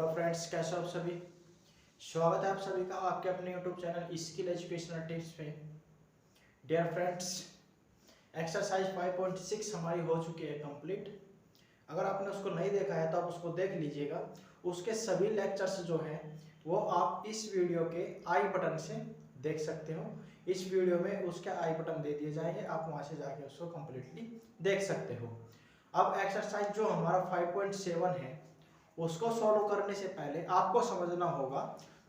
Hello friends, कैसे हो आप सभी। स्वागत है आप सभी का आपके अपने YouTube channel skill educational tips पे। डियर फ्रेंड्स, एक्सरसाइज 5.6 हमारी हो चुकी है कंप्लीट। अगर आपने उसको नहीं देखा है तो आप उसको देख लीजिएगा। उसके सभी लेक्चर्स जो हैं वो आप इस वीडियो के आई बटन से देख सकते हो। इस वीडियो में उसके आई बटन दे दिए जाएंगे, आप वहाँ से जाके उसको कम्प्लीटली देख सकते हो। अब एक्सरसाइज जो हमारा 5.7 है उसको सॉल्व करने से पहले आपको समझना होगा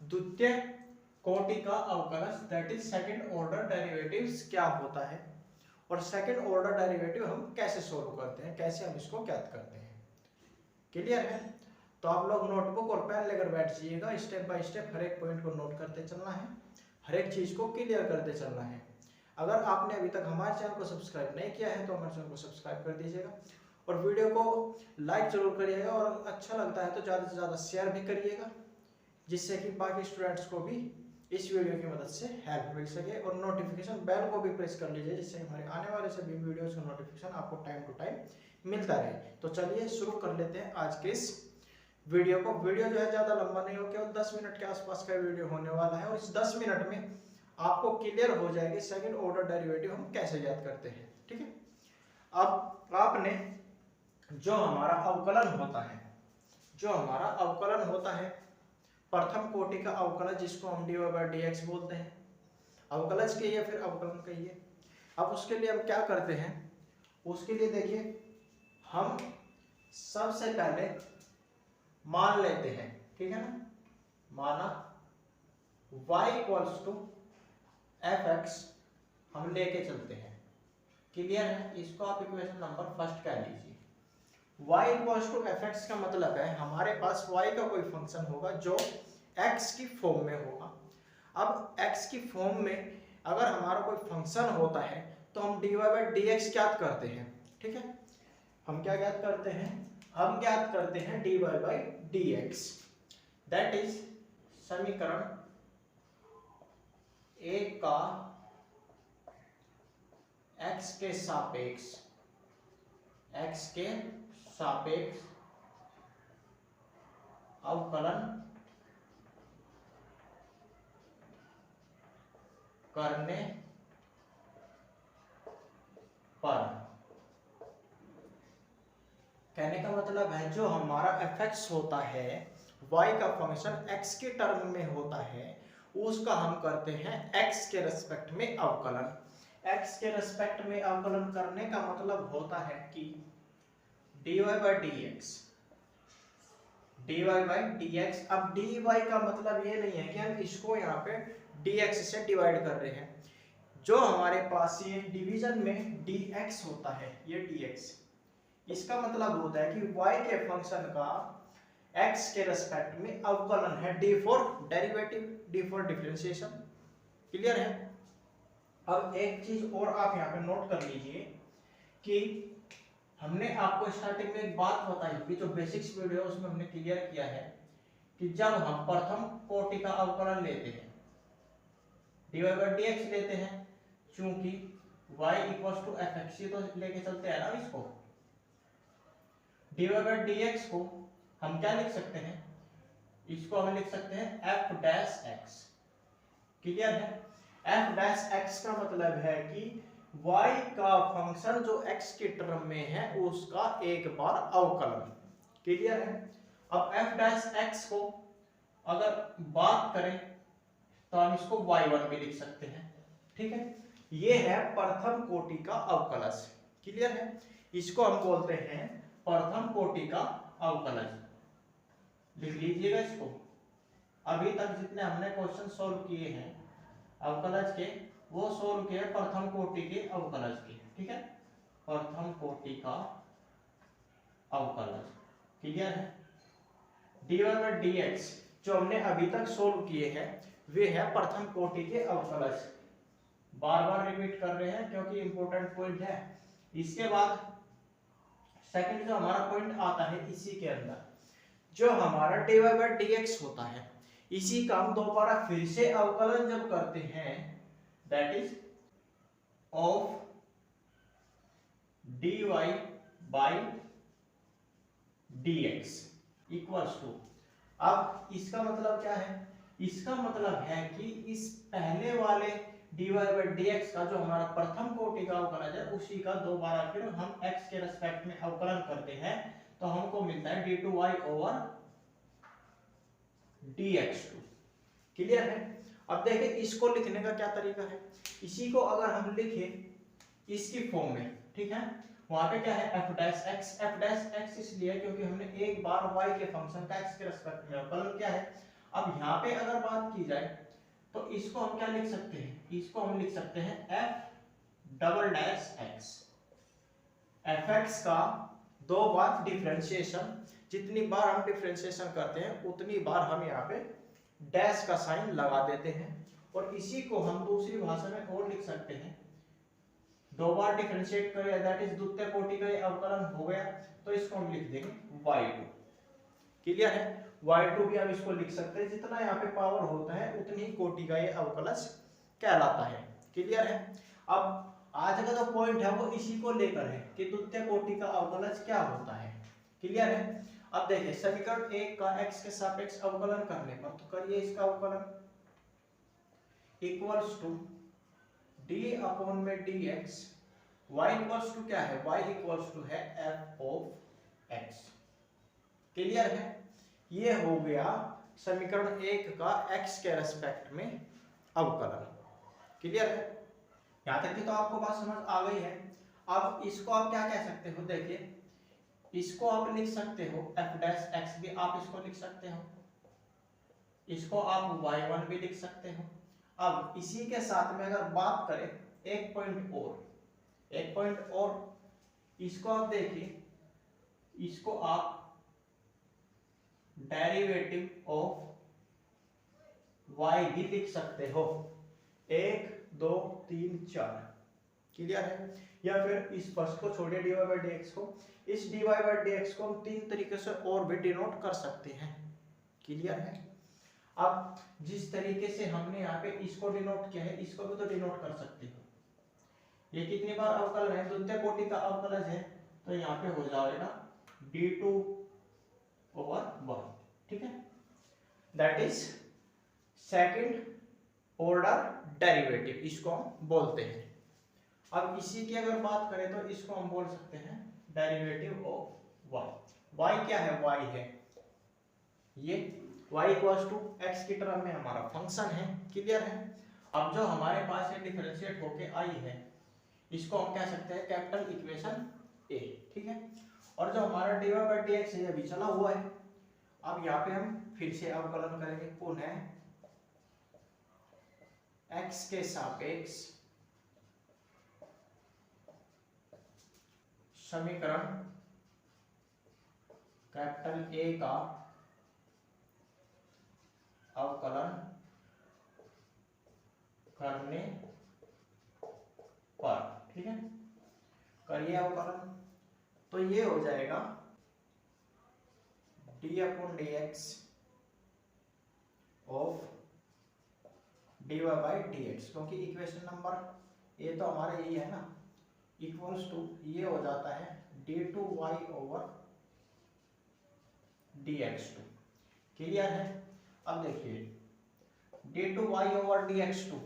द्वितीय कोटि का अवकलज that is second order derivatives क्या होता है और सेकंड ऑर्डर डेरिवेटिव हम कैसे सॉल्व करते हैं, कैसे हम इसको ज्ञात करते हैं। क्लियर है? तो आप लोग नोटबुक और पेन लेकर बैठ जाइएगा। स्टेप बाय स्टेप हर एक पॉइंट को नोट करते चलना है, हर एक चीज को क्लियर करते चलना है। अगर आपने अभी तक हमारे चैनल को सब्सक्राइब नहीं किया है तो हमारे चैनल को सब्सक्राइब कर दीजिएगा और वीडियो को लाइक जरूर करिएगा और अच्छा लगता है तो ज़्यादा से ज़्यादा शेयर भी करिएगा, जिससे कि बाकी स्टूडेंट्स को भी इस वीडियो की मदद से हेल्प मिल सके। और नोटिफिकेशन बेल को भी प्रेस कर लीजिए, जिससे हमारे आने वाले सभी वीडियोस का नोटिफिकेशन आपको टाइम टू टाइम मिलता रहे। तो चलिए शुरू कर लेते हैं आज के इस वीडियो को। वीडियो जो है ज़्यादा लंबा नहीं हो, केवल 10 मिनट के आसपास का वीडियो होने वाला है और इस 10 मिनट में आपको क्लियर हो जाएगी सेकेंड ऑर्डर डेरिवेटिव हम कैसे ज्ञात करते हैं। ठीक है, अब आपने जो हमारा अवकलन होता है प्रथम कोटि का अवकलज, जिसको हम dy/dx बोलते हैं, अवकलज कहिए फिर अवकलन कहिए। अब उसके लिए हम क्या करते हैं, उसके लिए देखिए हम सबसे पहले मान लेते हैं, ठीक है ना, माना y = fx हम लेके चलते हैं। क्लियर है? इसको आप इक्वेशन नंबर फर्स्ट कह लीजिए। y = fx का मतलब है हमारे पास y का कोई फंक्शन होगा जो x की फॉर्म में होगा। अब x की फॉर्म में अगर हमारा कोई फंक्शन होता है तो हम dy/dx ज्ञात करते हैं। ठीक है, हम क्या ज्ञात करते हैं, हम ज्ञात करते हैं dy/dx। दैट इज समीकरण एक का x के सापेक्ष अवकलन करने पर। कहने का मतलब है जो हमारा fx होता है, y का फंक्शन x के टर्म में होता है, उसका हम करते हैं x के रेस्पेक्ट में अवकलन। x के रेस्पेक्ट में अवकलन करने का मतलब होता है कि dy/dx। अब dy का मतलब ये नहीं है कि हम इसको यहाँ पे dx से डिवाइड कर रहे हैं। जो हमारे पास ये डिवीजन में dx होता है, ये dx, इसका मतलब होता है कि y के फंक्शन का x के रेस्पेक्ट में अवकलन है, d for derivative, d for differentiation. Clear है? अब एक चीज और आप यहाँ पे नोट कर लीजिए कि हमने आपको स्टार्टिंग में एक बात बताई थी, जो बेसिक्स वीडियो उसमें हमने क्लियर किया है कि जब हम प्रथम कोटि का अवकलन लेते हैं, dy/dx लेते हैं, चूंकि y = fx, तो लेके चलते हैं ना इसको, dy/dx को हम क्या लिख सकते हैं, इसको हम लिख सकते हैं f'(x). क्लियर है? f'(x) का मतलब है कि y का फंक्शन जो x के टर्म में है उसका एक बार अवकलन। क्लियर है? अब f'(x) को अगर बात करें तो हम इसको y1 भी लिख सकते हैं। ठीक है, ये है प्रथम कोटि का अवकलज। क्लियर है? इसको हम बोलते हैं प्रथम कोटि का अवकलज। लिख लीजिएगा इसको। अभी तक जितने हमने क्वेश्चन सॉल्व किए हैं अवकलज के, वो सोल्व किया प्रथम कोटि के अवकलज के। ठीक है, प्रथम कोटि का अवकलज। क्लियर है? dy/dx जो हमने अभी तक सोल्व किए हैं वे है प्रथम कोटि के अवकलज। बार बार रिपीट कर रहे हैं क्योंकि इंपॉर्टेंट पॉइंट है। इसके बाद सेकंड जो हमारा पॉइंट आता है इसी के अंदर, जो हमारा dy/dx होता है, इसी का हम दोबारा फिर से अवकलन जब करते हैं, that is of dy/dx equals to अब इसका मतलब क्या है, इसका मतलब है कि इस पहले वाले dy by dx का जो हमारा प्रथम कोटि का अवकलज है उसी का दोबारा फिर हम x के रेस्पेक्ट में अवकलन करते हैं तो हमको मिलता है d2y ओवर dx2। क्लियर है। अब देखिए इसको लिखने का क्या तरीका है, इसी को अगर हम लिखे इसकी फॉर्म में, ठीक है, वहां पे क्या है f डैश x इसलिए क्योंकि हमने एक बार y के फंक्शन का x के रेस्पेक्ट में अवकलन किया है। अब यहाँ पे अगर बात की जाए तो इसको हम क्या लिख सकते हैं, इसको हम लिख सकते हैं f double dash x, fx का दो बार डिफरेंशिएशन, जितनी बार हम डिफरेंशिएशन करते हैं उतनी बार हम यहाँ पे डैश का साइन लगा देते हैं और इसी को हम दूसरी भाषा में और लिख सकते हैं, दो बार डिफरेंशिएट करें दैट इज द्वितीय कोटि का अवकलन हो गया तो इसको हम लिख देंगे y2। क्लियर है, y2 भी हम इसको लिख सकते हैं, जितना यहाँ पे पावर होता है उतनी ही कोटि का ये अवकलज कहलाता है। क्लियर है। अब आज का जो पॉइंट है वो इसी को लेकर है कि द्वितीय कोटि का अवकलज क्या होता है। क्लियर है। अब देखिए समीकरण 1 का x के सापेक्ष अवकलन करने पर तो करिए इसका अवकलन इक्वल्स टू d अपॉन में dx, y इक्वल्स टू क्या है, y इक्वल्स टू है f ऑफ x। क्लियर है। ये हो गया समीकरण 1 का x के रेस्पेक्ट में अवकलन। क्लियर है, यहां तक की तो आपको बात समझ आ गई है। अब इसको आप क्या कह सकते हो, देखिए इसको आप लिख सकते हो f डैश x भी आप इसको लिख सकते हो, इसको आप y1 भी लिख सकते हो। अब इसी के साथ में अगर बात करें एक पॉइंट और इसको आप देखिए, इसको आप डेरिवेटिव ऑफ y भी लिख सकते हो, 1 2 3 4। क्लियर है। या फिर इस फर्स्ट को छोड़िए dy by dx को, इस dy by dx को हम तीन तरीके से और भी डिनोट कर सकते हैं। क्लियर है। अब जिस तरीके से हमने यहाँ पे इसको डिनोट किया है इसको भी तो डिनोट कर सकते हो। ये कितनी बार अवकलन है, द्वितीय कोटि का अवकलज है तो यहाँ पे हो जाएगा d2 ओवर 1। ठीक है, that is second order derivative, इसको हम बोलते हैं। अब इसी की अगर बात करें तो इसको हम बोल सकते हैं डेरिवेटिव ऑफ y। y क्या है, y है ये y इक्वल्स टू x की टर्म में हमारा फंक्शन है। क्लियर है। अब जो हमारे पास ये डिफरेंशिएट होके आई है इसको हम कह सकते हैं कैपिटल इक्वेशन a। ठीक है, और जो हमारा dy by dx है अभी चला हुआ है। अब यहाँ पे हम फिर से अवकलन करेंगे पुनः x के सापेक्ष समीकरण कैपिटल A का अवकलन करने पर। ठीक है, करिए अवकलन तो ये हो जाएगा d upon dx of dy by dx, क्योंकि इक्वेशन नंबर ए तो हमारा यही है ना, इक्वल्स टू ये हो जाता है d2y ओवर dx2। क्लियर है। अब देखिए d2y ओवर dx2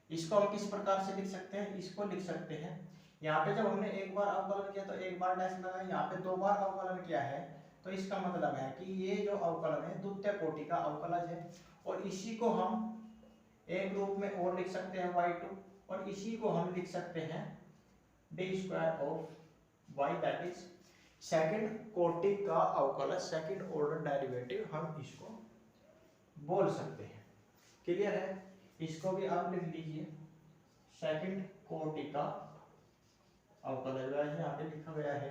इसको हम किस प्रकार से लिख सकते हैं, इसको लिख सकते हैं, यहाँ पे जब हमने एक बार अवकलन किया तो एक बार डैश लगा, यहाँ पे दो बार अवकलन किया है तो इसका मतलब है कि ये जो अवकलन है द्वितीय कोटि का अवकलज है। और इसी को हम एक रूप में और लिख सकते हैं y2, और इसी को हम लिख सकते हैं d square of y, that is second कोटि का अवकलज, सेकंड ऑर्डर डेरिवेटिव हम इसको बोल सकते हैं। क्लियर है, इसको भी आप लिख लीजिए सेकंड कोटि का अवकलज, यहाँ पे लिखा गया है।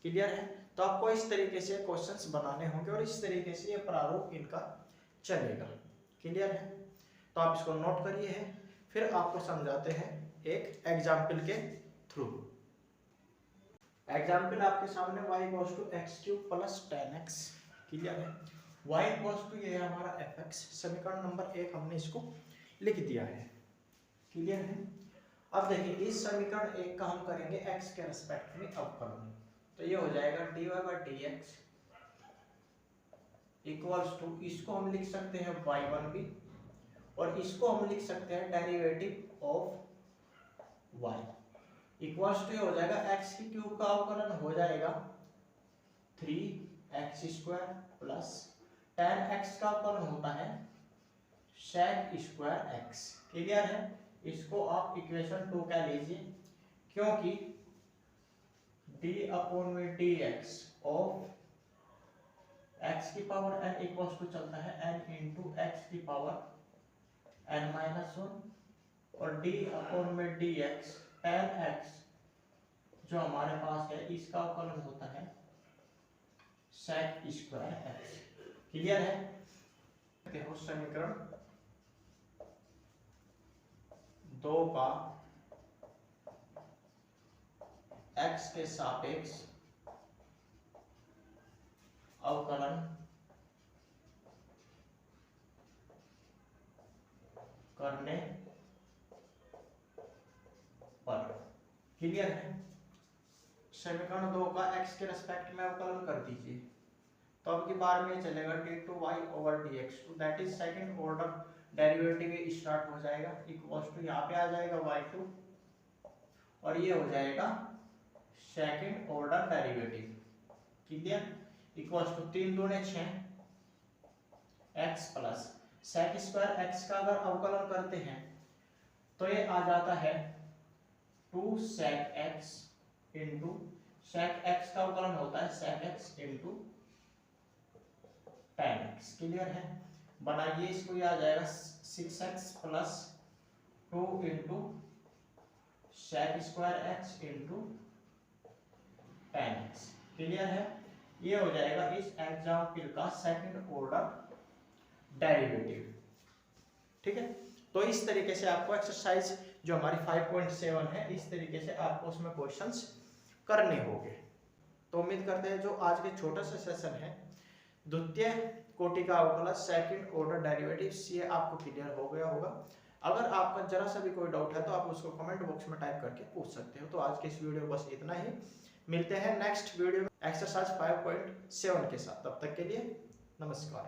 क्लियर है। तो आपको इस तरीके से क्वेश्चंस बनाने होंगे और इस तरीके से ये प्रारूप इनका चलेगा। क्लियर है, तो आप इसको नोट करिए है, फिर आपको समझाते हैं एक एग्जाम्पल के थ्रू। एग्जाम्पल आपके सामने y equals to x³ plus 10x। Clear है, y इक्वल्स टू ये है हमारा fx, समीकरण नंबर 1 हमने इसको लिख दिया है। क्लियर है। अब देखिए इस समीकरण 1 का हम करेंगे x के रेस्पेक्ट में अवकलन, तो ये हो जाएगा dy by dx equals to, इसको हम लिख सकते हैं y1 भी, और इसको हम लिख सकते हैं derivative of y equals to हो जाएगा x की क्यूब का अवकलन हो जाएगा 3x² प्लस tan x का अवकलन होता है sec² x। क्लियर है? इसको आप इक्वेशन 2 कह लीजिए, क्योंकि d/dx ऑफ x की पावर n इक्वल्स टू चलता है n इंटू x की पावर n-1, और d/dx tan x जो हमारे पास है इसका अवकलन होता है sec² x। क्लियर है? देखो समीकरण 2 का x के सापेक्ष अवकलन करने पर। क्लियर है? समीकरण 2 का x के रेस्पेक्ट में अवकलन कर दीजिए, तो अब की बार में चलेगा d/y/dx, that is second order derivative start हो जाएगा, इक्वल्स टू यहाँ पे आ जाएगा y2, और ये हो जाएगा second order derivative. Clear? Equals to 3 दूने 6 x प्लस sec² x का अगर अवकलन करते हैं तो ये आ जाता है 2 sec x into sec x का अवकलन होता है sec x into tan x। Clear है? बनाइए इसको, ये आ जाएगा 6x plus 2 into sec² x into tan x। Clear है? ये हो जाएगा इस एग्जाम्पल का सेकंड ऑर्डर डेरिवेटिव। ठीक है? तो इस तरीके से आपको एक्सरसाइज जो हमारी 5.7 है, इस तरीके से आपको उसमें क्वेश्चंस करने होंगे। तो उम्मीद करते हैं जो आज के छोटा सा सेशन है द्वितीय कोटि का अवकलन सेकंड ऑर्डर डेरिवेटिव्स, ये आपको क्लियर हो गया होगा। अगर आपका जरा सा भी कोई डाउट है तो आप उसको कमेंट बॉक्स में टाइप करके पूछ सकते हो। तो आज के इस वीडियो बस इतना ही, मिलते हैं नेक्स्ट वीडियो में एक्सरसाइज 5.7 के साथ। तब तक के लिए नमस्कार।